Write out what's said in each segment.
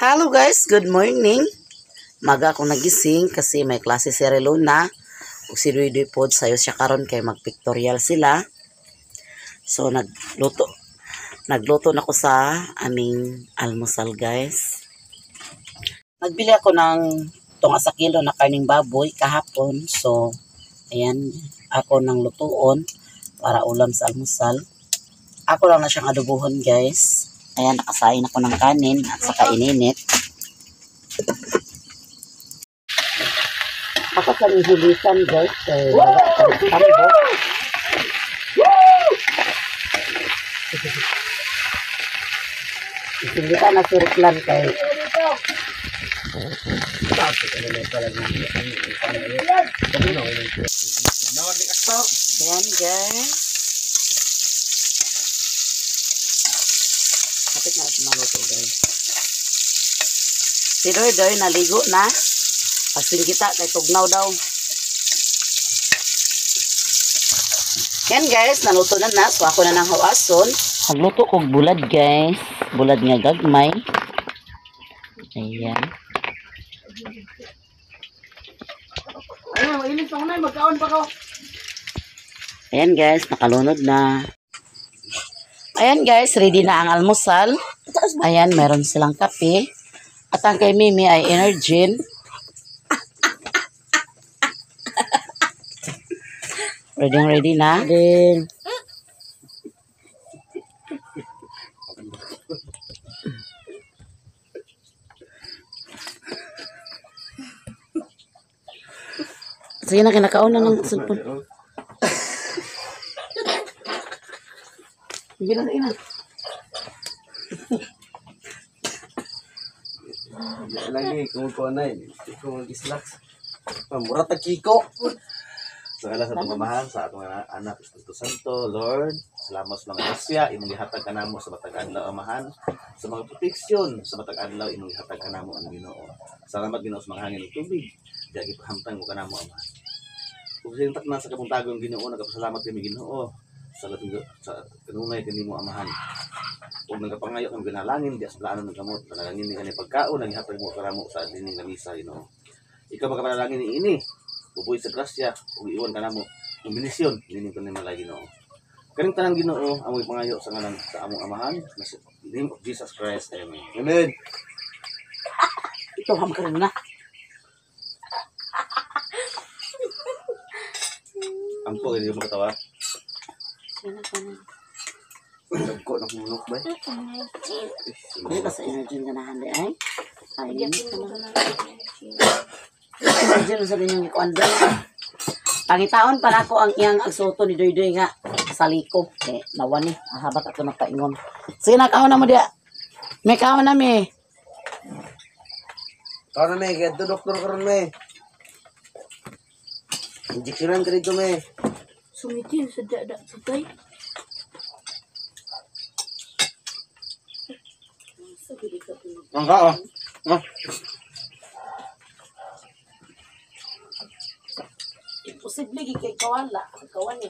Hello guys, good morning. Maga akong nagising kasi may klase si Relona. Ug si Duy pod sayo siya karon kay magpictorial sila. So nagluto na ko sa aming almusal guys. Nagbili ako ng tunga sa kilo na karning baboy kahapon. So ayan, ako nang lutuon para ulam sa almusal. Ako lang na siyang adobohon guys. Ayan, nakasain ako ng kanin at saka ininit. Ako sa nihulisan guys. Wala sa tambo. Hindi ka na sirklan kay. Ayan guys. Kapit na ito maluto guys. Si Doy naligo na. Pasing kita kay tugnaw daw. Yan guys, naluto na na. So ako na nang hawason. Nagluto kong bulad guys. Bulad nga gagmay. Ayan. Ayan guys, nakalunod na. Ayan guys, ready na ang almusal. Ayan, meron silang kape. At ang kay Mimi ay Energin. Ready na. Then, sige na, kinakaon na ng cellphone. Sige na, ina. Lagi kung na kung mag-slacks. Mura ta kiko. So ala sa pamamahal sa atong anak Espiritu Santo, Lord, salamat sa mga grasya imong gihatag kanamo sa matag adlaw amahan, sa mga proteksyon sa matag adlaw imong gihatag kanamo ang Ginoo. Salamat Ginoo sa mga hangin ug tubig, diha gipahamtang mo kanamo amahan. Ug sintak na sa kabuntagong Ginoo, nagapasalamat kami Ginoo sa kanunay kanimo amahan. Ug nagapangayo kang ginalangin diha sa plano ng gamot, panalangin ni kanang pagkaon ang gihatag mo kanamo sa dining kamisa Ginoo. Ikaw magapanalangin ni ini. Bubuy sa grasya, ug iwan ka namo ng benisyon, hiningon ko ni malay Ginoo. Kaning tanang Ginoo, amoy pangayo sa ngalan sa among amahan, sa name of Jesus Christ. Amen. Amen. Ito ham ka rin na. Ampo, hindi mo katawa. Sino ka na? Nagko na kumunok ba? Hindi ba sa Energin ka na handi ay? Ay, Energin sabi niyo ikuan doon. Pangitaon para ko ang iyang agsuto ni Doy nga sa liko. Eh, nawan ni. Habat ako nagpaingon. Sige na, kaon na mo diya. May kaon na mi. Kaon na may, kaya ito doktor karon may. Injeksyonan ka dito may. Sumitin sa dada patay. Ang ka Imposible kay kawala. Kawan ni.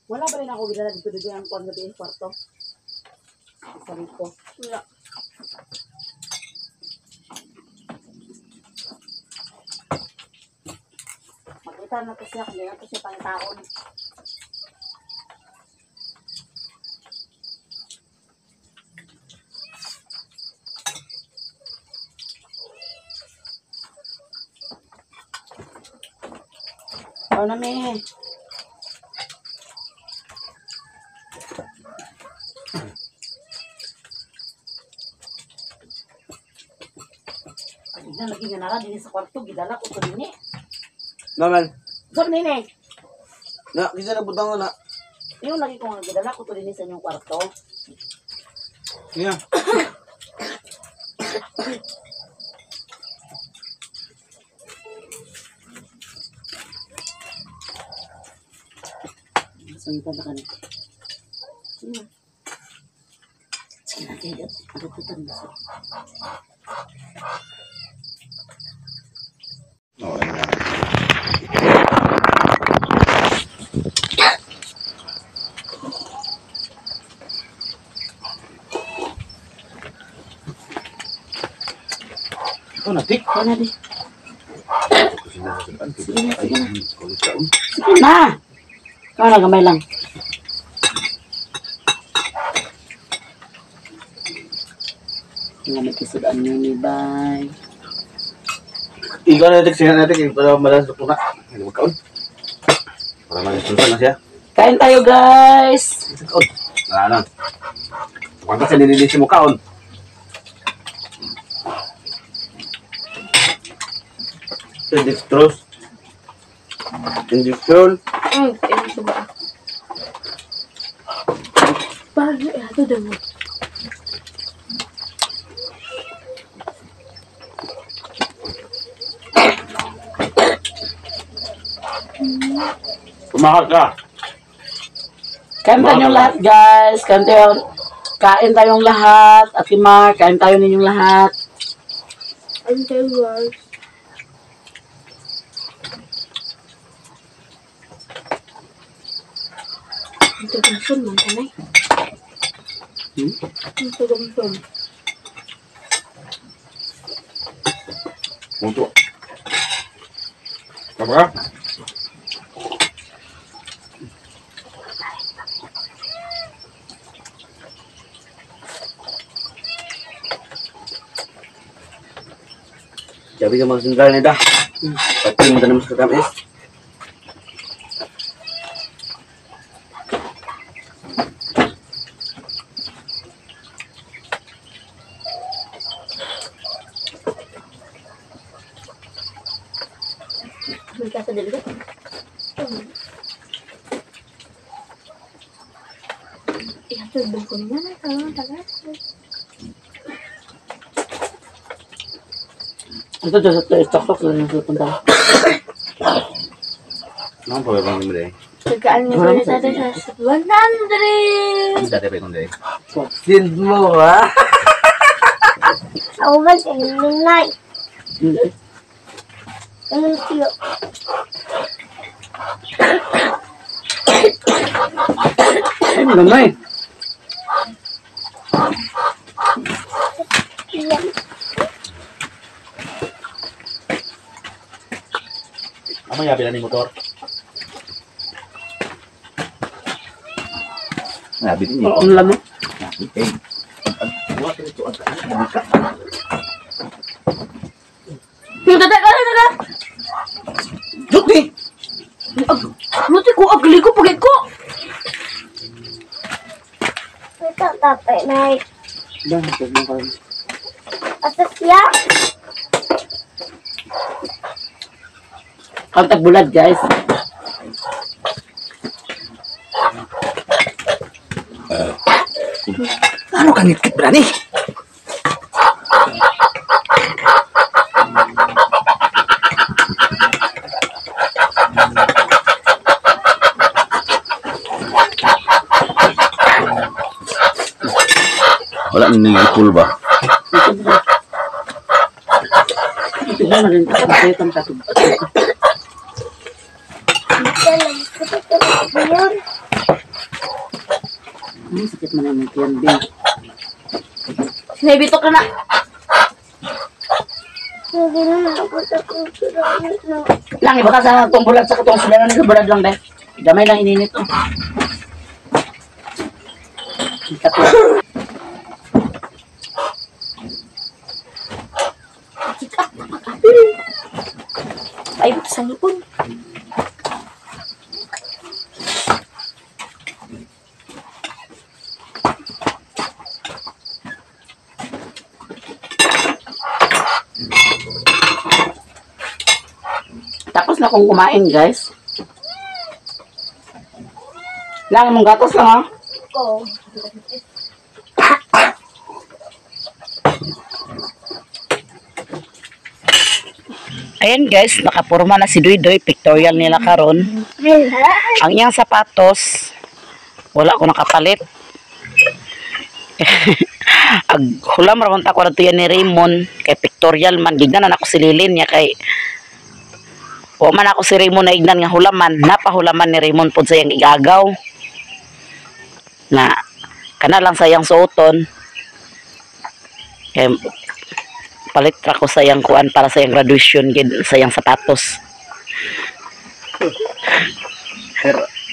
Wala ba rin ako gila dito ang kwan gabi kwarto? Sabi ko. Wala. Makita na to siya kung ito siya pang taon. Ano na may? Na lagi nga nara din sa kwarto gidala ko to dinhi. Naman. Sab nini. Na, kisa na butang na. Yung lagi ko nga gidala ko to din sa inyong kwarto. Yeah. Sige pa ba ka na? Sige na, kaya maruputan na siya. Ito na, Tik. Kaya na di. Sige na. Sige na! Kaya na, gamay lang. Nga may kisudaan nyo ni Bay. Ikaw na, Tik. Sige na, Tik. Para malas na puna. Hindi mo kaon. Para malas na siya. Kain tayo, guys! Kaon. Wala lang. Huwag kasi nililisi mo kaon. Dextrose. Injection. Ito ba? Paano ito daw mo? Kumakas ka. Kain tayong lahat, guys. Kain tayong lahat. Ate Mar, kain tayo ninyong lahat. Ano tayo guys? Ito gamson man tanay. Ito gamson. Mutu. Apa? Jadi ka magsundal nida. Pati mo tanong sa kamis. May kasa dito ka? Ito daw ko na na. Tama, tagal. Ito, tok-tok lang yung punta. Ano pa ba mo dai? Pagkaan niyo pa sa atin sa 100! Dati pa kung dai. Send mo, ha? Ako ba sa inyong night? Ano siyo? Ano naman? Ano yabi na ni motor? Yabi din Oo, ang lamok. Okay. Buat itu agak buka. Taga! Luti! Luti ko, agli ko, pagit ko! Ito tapay na Bakit mo kayo? asas ya. Kantag bulad, guys. Ano kang ngikit berani? Wala nini full ba? Ito na rin. Ito yung katub. Sakit mo na yung tiyan, Bing. Sinabitok ka na. Lang, ibaka sa itong bulad sa katong sila na bulad lang, dahil. Damay lang ininit. Oh. Katub. Ay, sa hipon. Tapos na akong kumain, guys. Lang mong gatos lang ha. Ko. Ayan guys, nakapurma na si Duy-Duy. Pictorial nila karon. Ang iyang sapatos, wala ko nakapalit. Ag hulam ra man ta ko adto yan ni Raymond kay pictorial man gignan na ako si Lilin niya kay wa man ako si Raymond na ignan nga hulaman, napahulaman ni Raymond pud sayang igagaw. Na kana lang sayang suoton. Kay palit ra ko sayang kuan para sayang graduation gid sayang sapatos.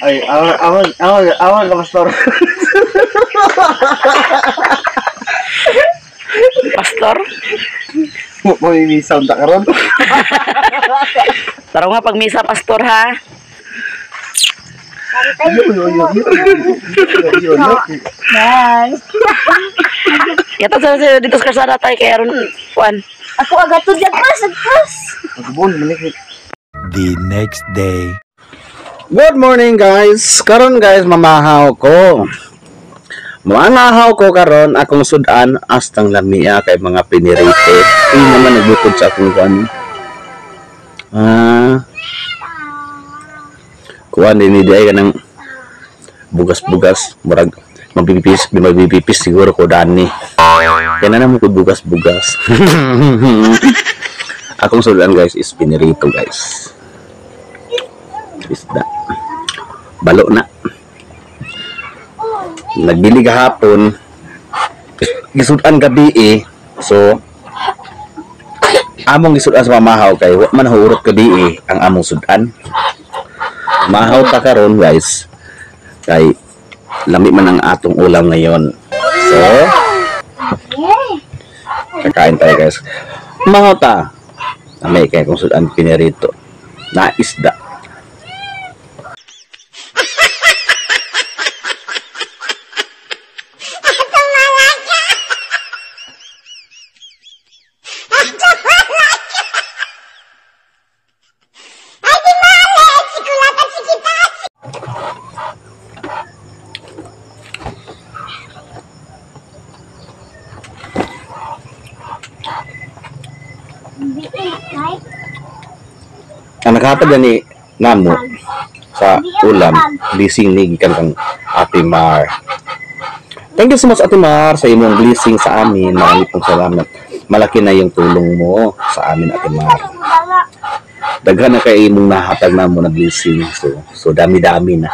Ay, awan ka, Pastor. Pastor, Mo ini sound tak karon. taro nga pag misa pastor ha. Nice. Yato sa dito sa karsada tay kay aron kuan. Ako agad to dyan pas. The next day. Good morning guys. Karon guys mamahaw ko. Mamahaw ko karon akong sudan astang lamia kay mga pinirito. Hindi naman nagbukod sa akong kuan. Kuan din diay kanang bugas-bugas murag mabibipis siguro ko dani. Kaya na naman ko bugas-bugas. Akong sudan guys is pinirito guys. Isda. Balo na. Nagbili kahapon. Gisudan gabi eh. So, among gisudan sa mamahaw kay wa man hurot gabi eh ang among sudan. Mahaw ta karon guys. Kay lami man ang atong ulam ngayon. So, kakain tayo guys. Mahaw ta. May kay kung sudan pinirito. Na isda. Ang naghatag ni namo sa ulam, blessing ni gikan kang Ate Mar. Thank you so much Ate Mar sa imong blessing sa amin. Marami pong salamat. Malaki na yung tulong mo sa amin Ate Mar. Daghan na kay imong nahatag namo na blessing. So dami-dami na.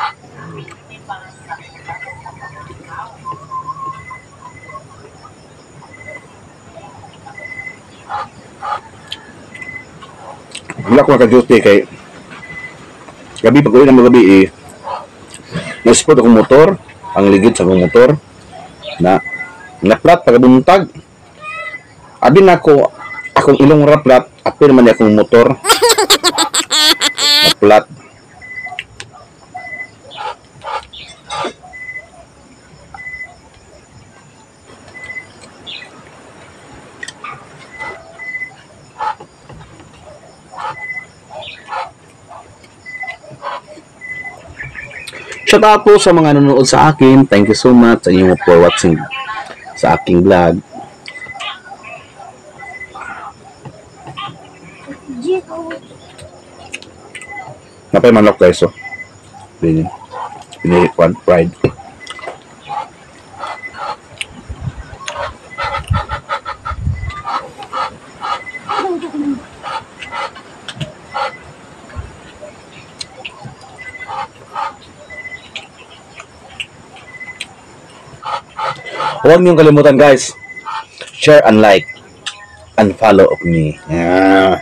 Wala ko naka-duty kay gabi pag uwi ng gabi eh naspot akong motor, ang ligid sa akong motor na naplat pagbuntag abi na ako akong ilong raplat apil naman akong motor naplat. Shout out po sa mga nanonood sa akin. Thank you so much sa inyo for watching sa aking vlog. Napay manok guys oh. Pinili ko fried. Huwag niyong kalimutan guys, share and like and follow of me. Yeah.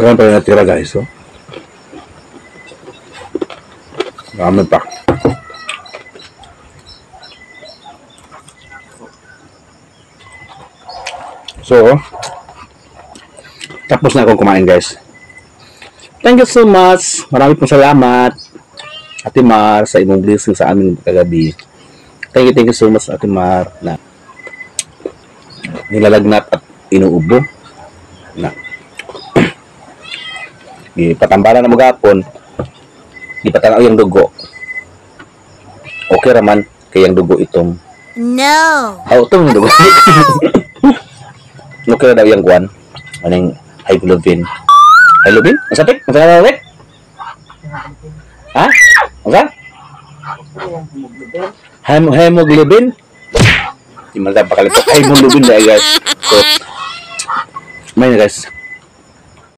Kaya pa rin natira guys, oh. Dami pa. So, tapos na akong kumain guys. Thank you so much. Marami pong salamat, Ate Mar, sa imong blessing sa amin kagabi. Thank you so much, Ate Mar, na nilalagnat at inuubo. Na ipatambalan na magapon, ipatanaw yung dugo. Okay raman, kaya yung dugo itong No. itong dugo. Okay na daw yung guwan. Anong hemoglobin? Hemoglobin? Masapit? Masapit? Ha? Masa? Hemoglobin? Di man tayo pakalito. Hemoglobin na guys. So, may na guys.